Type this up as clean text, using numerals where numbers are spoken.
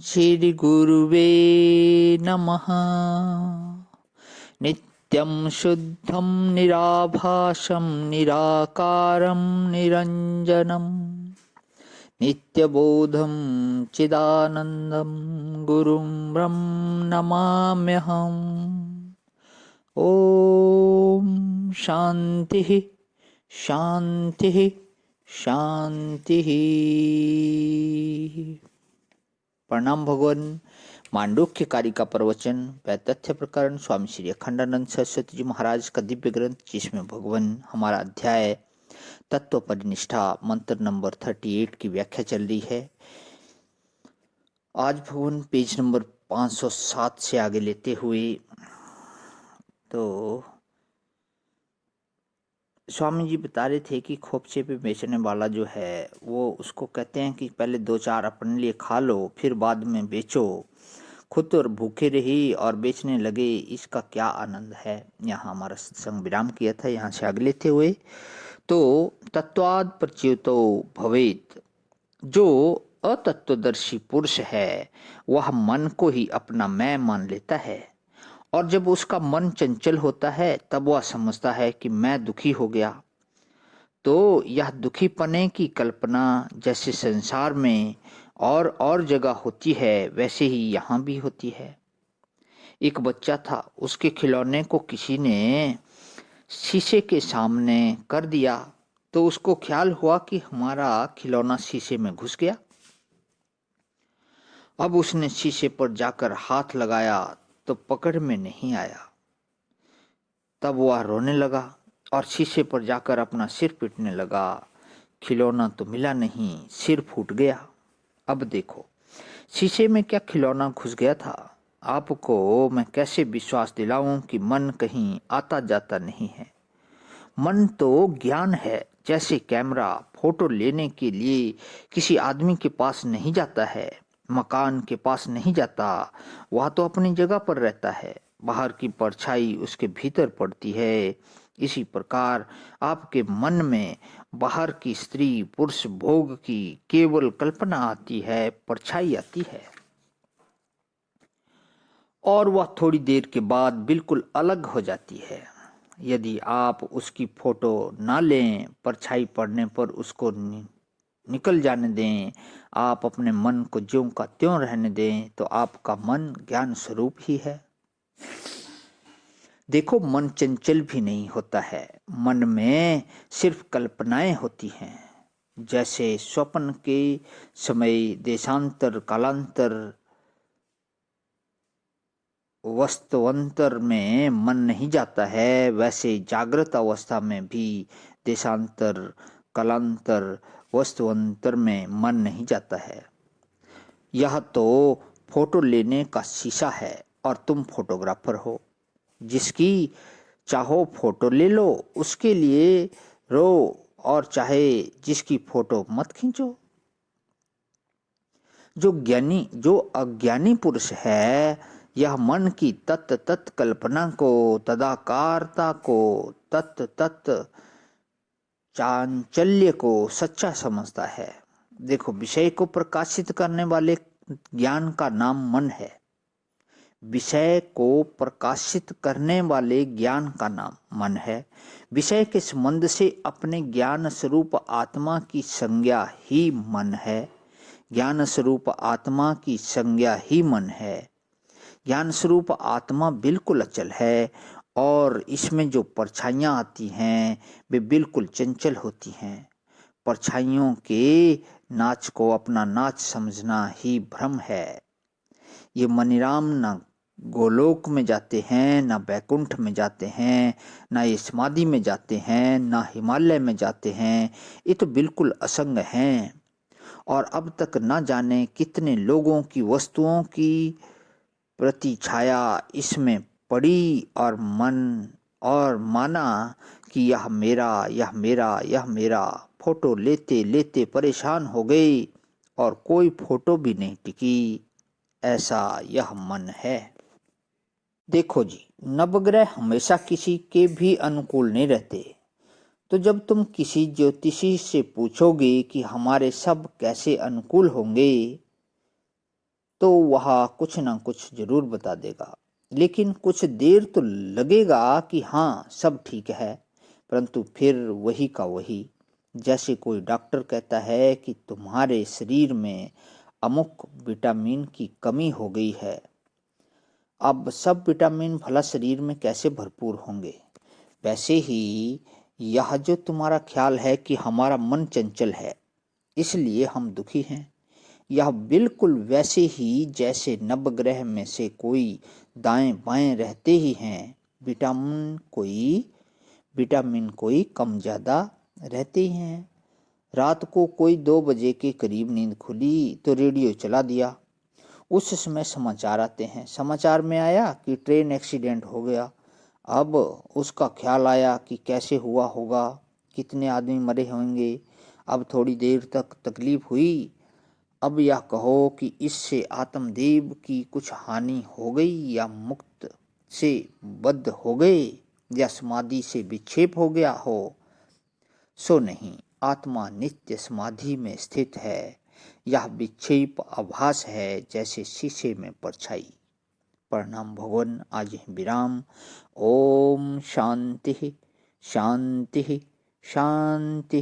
श्री गुरुवे नमः। नित्यं शुद्धं निराभासं निराकारं निरञ्जनं नित्यबोधं चिदानन्दं गुरुं ब्रह्म नमाम्यहम्। ओम शांति शांति शांति। प्रणाम भगवान। मांडूक्य कारिका प्रवचन व तथ्य प्रकरण स्वामी श्री अखंडानंद सरस्वती जी महाराज का दिव्य ग्रंथ, जिसमें भगवान हमारा अध्याय तत्व परिनिष्ठा मंत्र नंबर 38 की व्याख्या चल रही है। आज भगवान पेज नंबर 507 से आगे लेते हुए तो स्वामी जी बता रहे थे कि खोपचे पे बेचने वाला जो है वो उसको कहते हैं कि पहले 2-4 अपने लिए खा लो, फिर बाद में बेचो। खुद और भूखे रही और बेचने लगे, इसका क्या आनंद है। यहाँ हमारा सत्संग विराम किया था। यहाँ से आगे लेते हुए तो तत्वाद प्रच्युतो भवेत, जो अतत्वदर्शी पुरुष है वह मन को ही अपना मैं मान लेता है, और जब उसका मन चंचल होता है तब वह समझता है कि मैं दुखी हो गया। तो यह दुखी पने की कल्पना जैसे संसार में और जगह होती है, वैसे ही यहाँ भी होती है। एक बच्चा था, उसके खिलौने को किसी ने शीशे के सामने कर दिया, तो उसको ख्याल हुआ कि हमारा खिलौना शीशे में घुस गया। अब उसने शीशे पर जाकर हाथ लगाया तो पकड़ में नहीं आया। तब वह रोने लगा और शीशे पर जाकर अपना सिर पीटने लगा। खिलौना तो मिला नहीं, सिर फूट गया। अब देखो, शीशे में क्या खिलौना घुस गया था? आपको मैं कैसे विश्वास दिलाऊं कि मन कहीं आता जाता नहीं है। मन तो ज्ञान है। जैसे कैमरा फोटो लेने के लिए किसी आदमी के पास नहीं जाता है, मकान के पास नहीं जाता, वह तो अपनी जगह पर रहता है, बाहर की परछाई उसके भीतर पड़ती है। इसी प्रकार आपके मन में बाहर की स्त्री पुरुष भोग की केवल कल्पना आती है, परछाई आती है, और वह थोड़ी देर के बाद बिल्कुल अलग हो जाती है। यदि आप उसकी फोटो ना लें, परछाई पड़ने पर उसको निकल जाने दें, आप अपने मन को ज्यों का त्यों रहने दें, तो आपका मन ज्ञान स्वरूप ही है। देखो, मन चंचल भी नहीं होता है, मन में सिर्फ कल्पनाएं होती हैं। जैसे स्वप्न के समय देशांतर कालांतर वस्तुअंतर में मन नहीं जाता है, वैसे जागृत अवस्था में भी देशांतर कालांतर वस्तुअंतर में मन नहीं जाता है। यह तो फोटो लेने का शीशा है और तुम फोटोग्राफर हो। जिसकी चाहो फोटो ले लो, उसके लिए रो, और चाहे जिसकी फोटो मत खींचो। जो अज्ञानी पुरुष है, यह मन की तत् तत् कल्पना को, तदाकारता को, तत् तत् चांचल्य को सच्चा समझता है। देखो, विषय को प्रकाशित करने वाले ज्ञान का नाम मन है। विषय को प्रकाशित करने वाले ज्ञान का नाम मन है। विषय के संबंध से अपने ज्ञान स्वरूप आत्मा की संज्ञा ही मन है। ज्ञान स्वरूप आत्मा की संज्ञा ही मन है। ज्ञान स्वरूप आत्मा बिल्कुल अचल है, और इसमें जो परछाइयाँ आती हैं वे बिल्कुल चंचल होती हैं। परछाइयों के नाच को अपना नाच समझना ही भ्रम है। ये मनिराम न गोलोक में जाते हैं, न बैकुंठ में जाते हैं, न ये समाधि में जाते हैं, न हिमालय में जाते हैं। ये तो बिल्कुल असंग हैं, और अब तक न जाने कितने लोगों की वस्तुओं की प्रति छाया इसमें पड़ी, और मन और माना कि यह मेरा, यह मेरा, यह मेरा। फोटो लेते लेते परेशान हो गई और कोई फोटो भी नहीं टिकी। ऐसा यह मन है। देखो जी, नवग्रह हमेशा किसी के भी अनुकूल नहीं रहते। तो जब तुम किसी ज्योतिषी से पूछोगे कि हमारे सब कैसे अनुकूल होंगे, तो वह कुछ ना कुछ जरूर बता देगा, लेकिन कुछ देर तो लगेगा कि हाँ सब ठीक है, परंतु फिर वही का वही। जैसे कोई डॉक्टर कहता है कि तुम्हारे शरीर में अमुक विटामिन की कमी हो गई है। अब सब विटामिन भला शरीर में कैसे भरपूर होंगे? वैसे ही यह जो तुम्हारा ख्याल है कि हमारा मन चंचल है इसलिए हम दुखी हैं, यह बिल्कुल वैसे ही जैसे नवग्रह में से कोई दाएं बाएं रहते ही हैं। विटामिन कोई कम ज़्यादा रहते ही हैं। रात को कोई 2 बजे के करीब नींद खुली तो रेडियो चला दिया। उस समय समाचार आते हैं। समाचार में आया कि ट्रेन एक्सीडेंट हो गया। अब उसका ख्याल आया कि कैसे हुआ होगा, कितने आदमी मरे होंगे। अब थोड़ी देर तक तकलीफ हुई। अब यह कहो कि इससे आत्मदेव की कुछ हानि हो गई, या मुक्त से बद्ध हो गए, या समाधि से विक्षेप हो गया हो। सो नहीं, आत्मा नित्य समाधि में स्थित है। यह विक्षेप आभास है जैसे शीशे में परछाई। प्रणाम भगवान। आज विराम। ओम शांति शांति शांति।